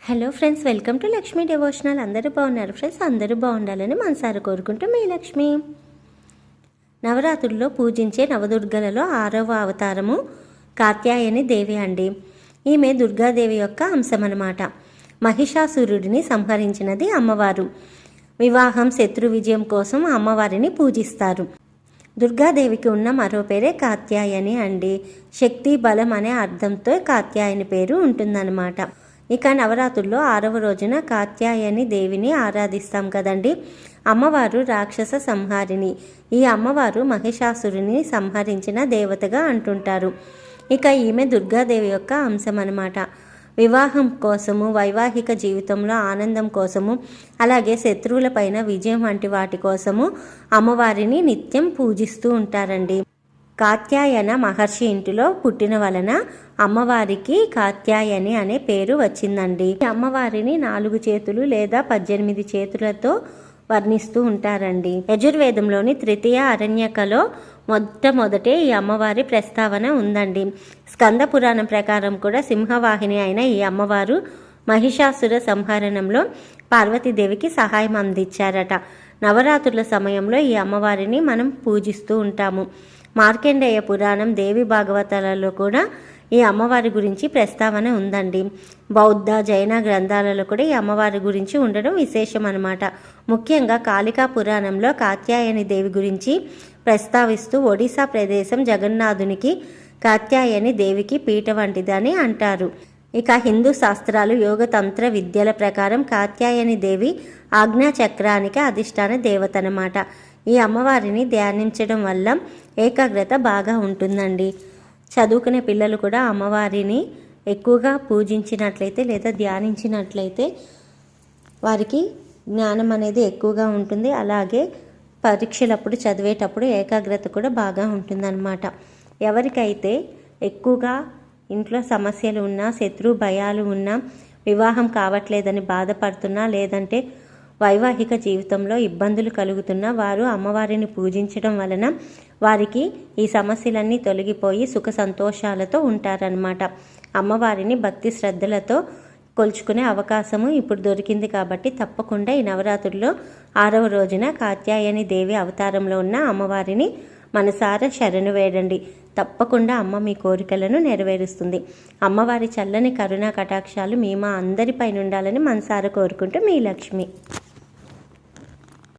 Hello friends, welcome to Lakshmi devotional. అందరూ బాగున్నారు friends? అందరూ బాగుండాలని మనసారా కోరుకుంటూ మీ లక్ష్మి. నవరాత్రుల్లో పూజించే నవదుర్గలలో 6వ అవతారము కాత్యాయని దేవి అండి. ఈమె దుర్గాదేవి యొక్క అంశమన్నమాట. మహిషాసురుడిని సంహరించినది అమ్మవారు. వివాహం, శత్రు విజయం కోసం అమ్మవారిని పూజిస్తారు. దుర్గాదేవికి ఉన్న మరో పేరే కాత్యాయని అండి. శక్తి, బలం అనే అర్థంతో కాత్యాయని పేరు ఉంటుందన్నమాట. ఇక నవరాత్రుల్లో 6వ రోజున కాత్యాయని దేవిని ఆరాధిస్తాం కదండి. అమ్మవారు రాక్షస సంహారిణి. ఈ అమ్మవారు మహిషాసురుని సంహరించిన దేవతగా అంటుంటారు. ఇక ఈమె దుర్గాదేవి యొక్క అంశం అన్నమాట. వివాహం కోసము, వైవాహిక జీవితంలో ఆనందం కోసము, అలాగే శత్రువులపైన విజయం వంటి వాటి కోసము అమ్మవారిని నిత్యం పూజిస్తూ ఉంటారండి. కాత్యాయన మహర్షి ఇంటిలో పుట్టిన వలన అమ్మవారికి కాత్యాయని అనే పేరు వచ్చిందండి. అమ్మవారిని 4 చేతులు లేదా 18 చేతులతో వర్ణిస్తూ ఉంటారండి. యజుర్వేదంలోని తృతీయ అరణ్యకలో మొట్టమొదటే ఈ అమ్మవారి ప్రస్తావన ఉందండి. స్కంద పురాణం ప్రకారం కూడా సింహవాహిని అయిన ఈ అమ్మవారు మహిషాసుర సంహరణంలో పార్వతీదేవికి సహాయం అందించారట. నవరాత్రుల సమయంలో ఈ అమ్మవారిని మనం పూజిస్తూ ఉంటాము. మార్కండేయ పురాణం, దేవి భాగవతాలలో కూడా ఈ అమ్మవారి గురించి ప్రస్తావన ఉందండి. బౌద్ధ, జైన గ్రంథాలలో కూడా ఈ అమ్మవారి గురించి ఉండడం విశేషం అన్నమాట. ముఖ్యంగా కాళికా పురాణంలో కాత్యాయని దేవి గురించి ప్రస్తావిస్తూ ఒడిశా ప్రదేశం జగన్నాథునికి కాత్యాయని దేవికి పీఠ వంటిదని అంటారు. ఇక హిందూ శాస్త్రాలు, యోగ తంత్ర విద్యల ప్రకారం కాత్యాయని దేవి ఆజ్ఞాచక్రానికి అధిష్టాన దేవత అన్నమాట. ఈ అమ్మవారిని ధ్యానించడం వల్ల ఏకాగ్రత బాగా ఉంటుందండి. చదువుకునే పిల్లలు కూడా అమ్మవారిని ఎక్కువగా పూజించినట్లయితే లేదా ధ్యానించినట్లయితే వారికి జ్ఞానం అనేది ఎక్కువగా ఉంటుంది. అలాగే పరీక్షలప్పుడు చదివేటప్పుడు ఏకాగ్రత కూడా బాగా ఉంటుందన్నమాట. ఎవరికైతే ఎక్కువగా ఇంట్లో సమస్యలు ఉన్నా, శత్రు భయాలు ఉన్నా, వివాహం కావట్లేదని బాధపడుతున్నా, లేదంటే వైవాహిక జీవితంలో ఇబ్బందులు కలుగుతున్న వారు అమ్మవారిని పూజించడం వలన వారికి ఈ సమస్యలన్నీ తొలగిపోయి సుఖ సంతోషాలతో ఉంటారనమాట. అమ్మవారిని భక్తి శ్రద్ధలతో కొలుచుకునే అవకాశము ఇప్పుడు దొరికింది కాబట్టి తప్పకుండా ఈ నవరాత్రుల్లో 6వ రోజున కాత్యాయని దేవి అవతారంలో ఉన్న అమ్మవారిని మనసారా శరణు వేడండి. తప్పకుండా అమ్మ మీ కోరికలను నెరవేరుస్తుంది. అమ్మవారి చల్లని కరుణా కటాక్షాలు మీ మా అందరిపైన ఉండాలని మనసారా కోరుకుంటూ మీ లక్ష్మి.